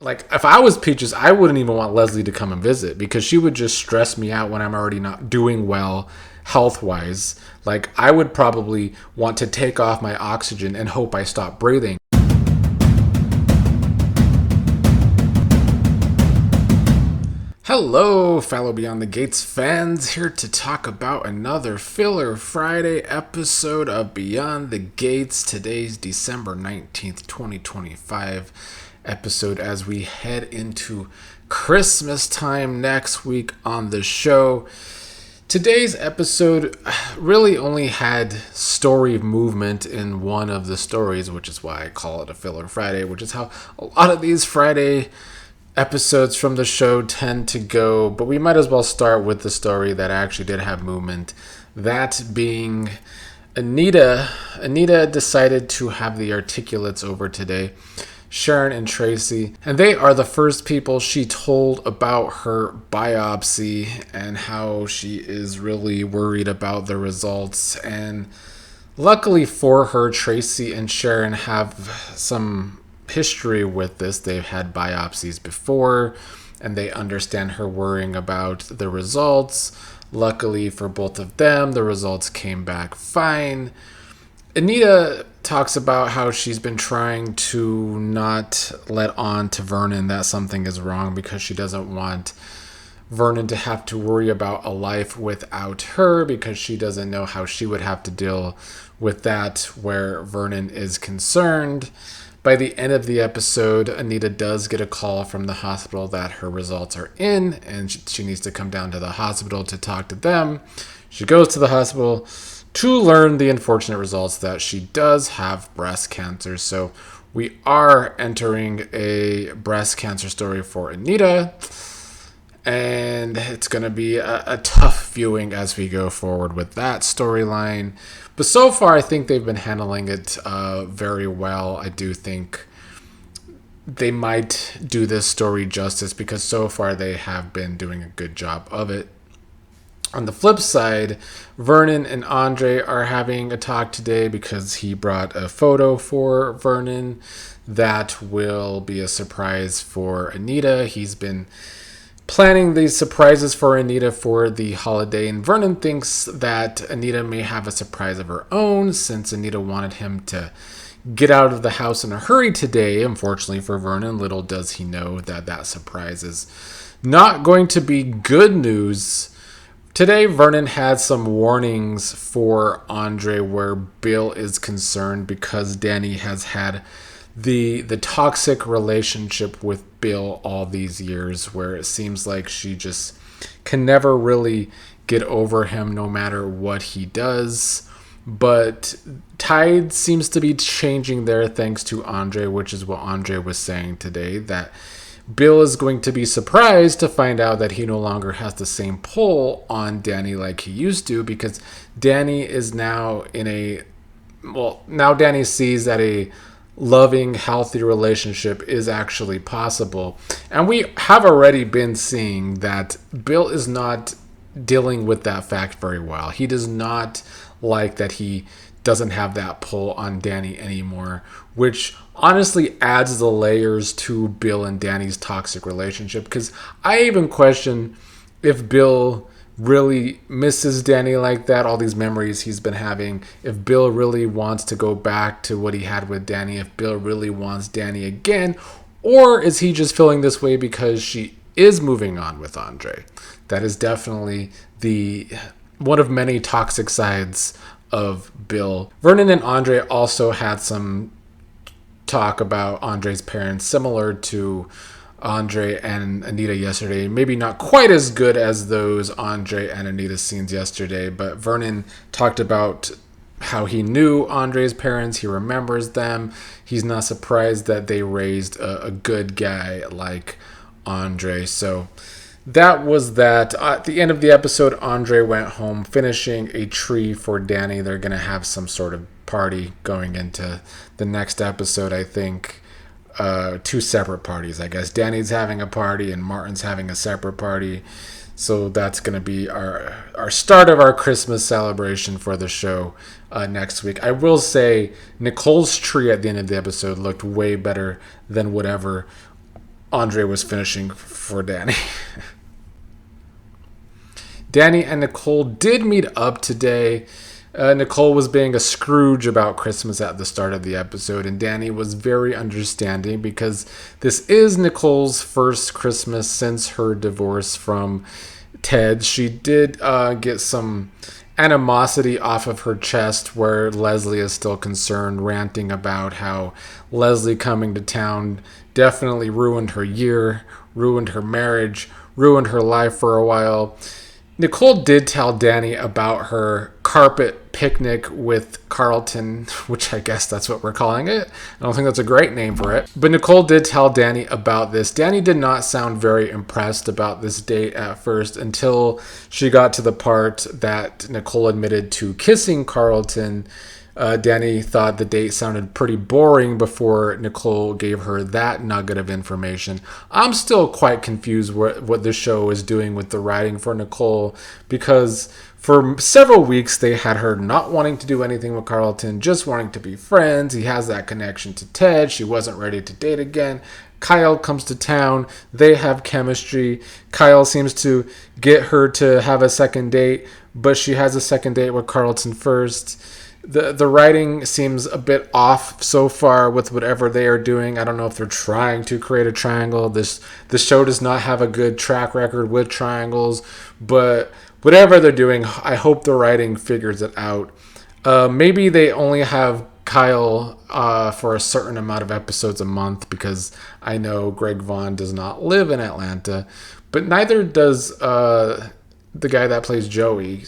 Like, if I was Peaches, I wouldn't even want Leslie to come and visit because she would just stress me out when I'm already not doing well health-wise. Like, I would probably want to take off my oxygen and hope I stop breathing. Hello, fellow Beyond the Gates fans, here to talk about another Filler Friday episode of Beyond the Gates. Today's December 19th, 2025 episode as we head into Christmas time next week on the show. Today's episode really only had story movement in one of the stories, which is why I call it a Filler Friday, which is how a lot of these Friday episodes from the show tend to go, but we might as well start with the story that actually did have movement. That being Anita. Anita decided to have the articulates over today, Sharon and Tracy, and they are the first people she told about her biopsy and how she is really worried about the results. And luckily for her, Tracy and Sharon have some history with this. They've had biopsies before and they understand her worrying about the results. Luckily for both of them, the results came back fine. Anita talks about how she's been trying to not let on to Vernon that something is wrong because she doesn't want Vernon to have to worry about a life without her, because she doesn't know how she would have to deal with that where Vernon is concerned. By the end of the episode, Anita does get a call from the hospital that her results are in and she needs to come down to the hospital to talk to them. She goes to the hospital to learn the unfortunate results that she does have breast cancer. So we are entering a breast cancer story for Anita, and it's going to be a tough viewing as we go forward with that storyline. But so far, I think they've been handling it very well. I do think they might do this story justice because so far they have been doing a good job of it. On the flip side, Vernon and Andre are having a talk today because he brought a photo for Vernon that will be a surprise for Anita. He's been planning these surprises for Anita for the holiday, and Vernon thinks that Anita may have a surprise of her own since Anita wanted him to get out of the house in a hurry today. Unfortunately for Vernon, little does he know that that surprise is not going to be good news. Today, Vernon had some warnings for Andre where Bill is concerned because Dani has had the toxic relationship with Bill all these years, where it seems like she just can never really get over him no matter what he does. But tide seems to be changing there thanks to Andre, which is what Andre was saying today, that Bill is going to be surprised to find out that he no longer has the same pull on Dani like he used to, because Dani is now now Dani sees that a loving, healthy relationship is actually possible. And we have already been seeing that Bill is not dealing with that fact very well. He does not like that he doesn't have that pull on Dani anymore, which honestly adds the layers to Bill and Dani's toxic relationship, because I even question if Bill really misses Dani like that, all these memories he's been having, if Bill really wants to go back to what he had with Dani, if Bill really wants Dani again, or is he just feeling this way because she is moving on with Andre? That is definitely the one of many toxic sides of Bill. Vernon and Andre also had some talk about Andre's parents, similar to Andre and Anita yesterday. Maybe not quite as good as those Andre and Anita scenes yesterday, but Vernon talked about how he knew Andre's parents. He remembers them. He's not surprised that they raised a good guy like Andre. So that was that. At the end of the episode, Andre went home finishing a tree for Dani. They're going to have some sort of party going into the next episode, I think. Two separate parties, I guess. Dani's having a party and Martin's having a separate party. So that's going to be our start of our Christmas celebration for the show next week. I will say Nicole's tree at the end of the episode looked way better than whatever Andre was finishing for Dani. Dani and Nicole did meet up today. Nicole was being a Scrooge about Christmas at the start of the episode, and Dani was very understanding because this is Nicole's first Christmas since her divorce from Ted. She did get some animosity off of her chest where Leslie is still concerned, ranting about how Leslie coming to town definitely ruined her year, ruined her marriage, ruined her life for a while. Nicole did tell Dani about her carpet picnic with Carlton, which I guess that's what we're calling it. I don't think that's a great name for it. But Nicole did tell Dani about this. Dani did not sound very impressed about this date at first until she got to the part that Nicole admitted to kissing Carlton. Dani thought the date sounded pretty boring before Nicole gave her that nugget of information. I'm still quite confused what this show is doing with the writing for Nicole, because for several weeks they had her not wanting to do anything with Carlton, just wanting to be friends. He has that connection to Ted. She wasn't ready to date again. Kyle comes to town. They have chemistry. Kyle seems to get her to have a second date, but she has a second date with Carlton first. The writing seems a bit off so far with whatever they are doing. I don't know if they're trying to create a triangle. This show does not have a good track record with triangles, but whatever they're doing, I hope the writing figures it out. Maybe they only have Kyle for a certain amount of episodes a month, because I know Greg Vaughn does not live in Atlanta, but neither does the guy that plays Joey.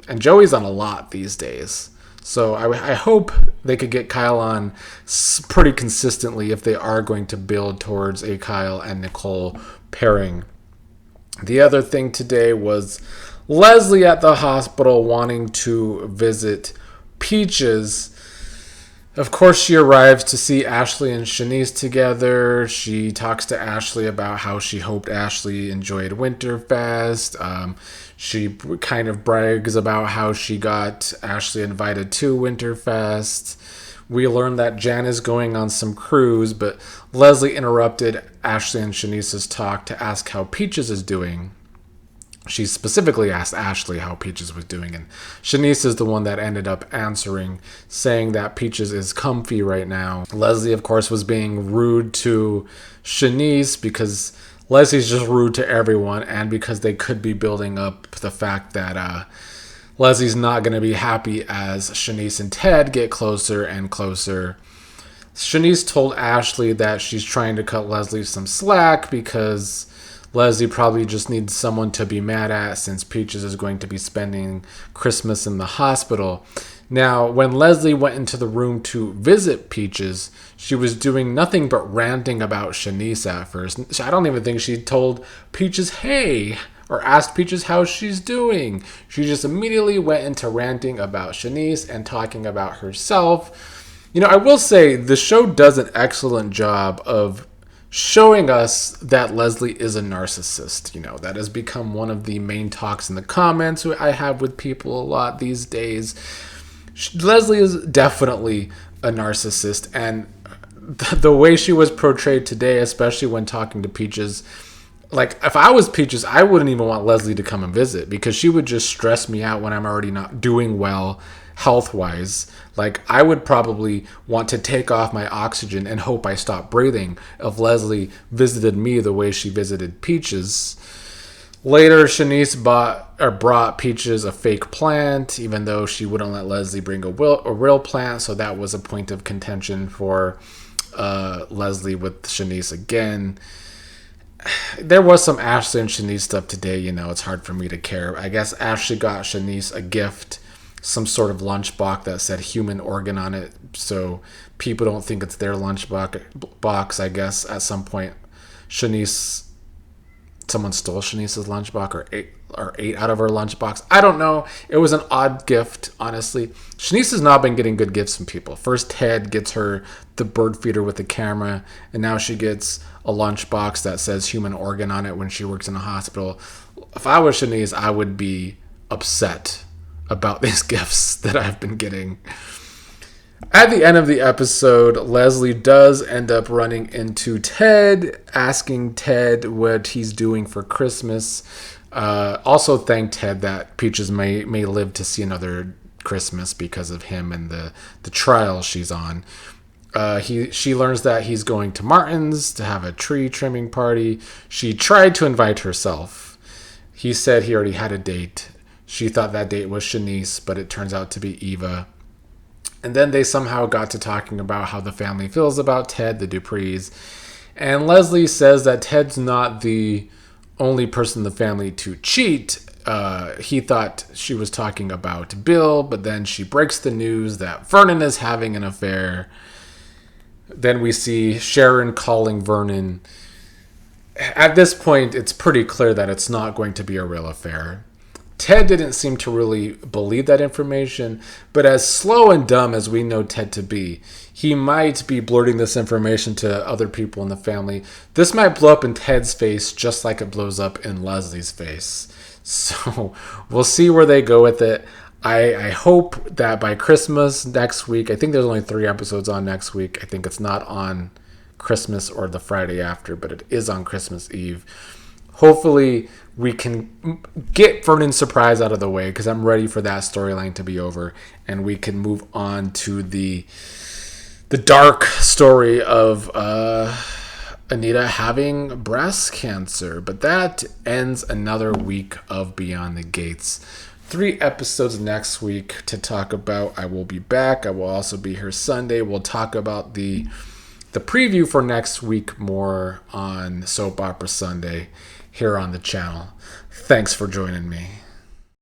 And Joey's on a lot these days. So I hope they could get Kyle on pretty consistently if they are going to build towards a Kyle and Nicole pairing. The other thing today was Leslie at the hospital wanting to visit Peaches. Of course, she arrives to see Ashley and Shanice together. She talks to Ashley about how she hoped Ashley enjoyed Winterfest. She kind of brags about how she got Ashley invited to Winterfest. We learned that Jan is going on some cruise, but Leslie interrupted Ashley and Shanice's talk to ask how Peaches is doing. She specifically asked Ashley how Peaches was doing, and Shanice is the one that ended up answering, saying that Peaches is comfy right now. Leslie, of course, was being rude to Shanice because Leslie's just rude to everyone, and because they could be building up the fact that Leslie's not going to be happy as Shanice and Ted get closer and closer. Shanice told Ashley that she's trying to cut Leslie some slack because Leslie probably just needs someone to be mad at since Peaches is going to be spending Christmas in the hospital. Now, when Leslie went into the room to visit Peaches, she was doing nothing but ranting about Shanice at first. I don't even think she told Peaches, hey, or asked Peaches how she's doing. She just immediately went into ranting about Shanice and talking about herself. You know, I will say the show does an excellent job of showing us that Leslie is a narcissist. You know, that has become one of the main talks in the comments I have with people a lot these days. Leslie is definitely a narcissist, and the way she was portrayed today, especially when talking to Peaches, like, if I was Peaches, I wouldn't even want Leslie to come and visit, because she would just stress me out when I'm already not doing well health-wise. Like, I would probably want to take off my oxygen and hope I stop breathing if Leslie visited me the way she visited Peaches. Later, Shanice brought Peaches a fake plant, even though she wouldn't let Leslie bring a real plant, so that was a point of contention for Leslie with Shanice again. There was some Ashley and Shanice stuff today. You know, it's hard for me to care. I guess Ashley got Shanice a gift, some sort of lunchbox that said human organ on it, so people don't think it's their lunchbox. I guess at some point someone stole Shanice's lunchbox or ate out of her lunchbox. I don't know. It was an odd gift, honestly. Shanice has not been getting good gifts from people. First, Ted gets her the bird feeder with the camera, and now she gets a lunchbox that says human organ on it when she works in a hospital. If I was Shanice, I would be upset about these gifts that I've been getting. At the end of the episode, Leslie does end up running into Ted, asking Ted what he's doing for Christmas. Also thank Ted that Peaches may live to see another Christmas because of him and the trial she's on. She learns that he's going to Martin's to have a tree trimming party. She tried to invite herself. He said he already had a date. She thought that date was Shanice, but it turns out to be Eva. And then they somehow got to talking about how the family feels about Ted, the Duprees. And Leslie says that Ted's not the only person in the family to cheat. He thought she was talking about Bill, but then she breaks the news that Vernon is having an affair. Then we see Sharon calling Vernon. At this point, it's pretty clear that it's not going to be a real affair. Ted didn't seem to really believe that information, but as slow and dumb as we know Ted to be, he might be blurting this information to other people in the family. This might blow up in Ted's face just like it blows up in Leslie's face. So we'll see where they go with it. I hope that by Christmas next week, I think there's only 3 episodes on next week. I think it's not on Christmas or the Friday after, but it is on Christmas Eve. Hopefully we can get Vernon's surprise out of the way because I'm ready for that storyline to be over, and we can move on to the dark story of Anita having breast cancer. But that ends another week of Beyond the Gates. 3 episodes next week to talk about. I will be back. I will also be here Sunday. We'll talk about the preview for next week more on Soap Opera Sunday here on the channel. Thanks for joining me.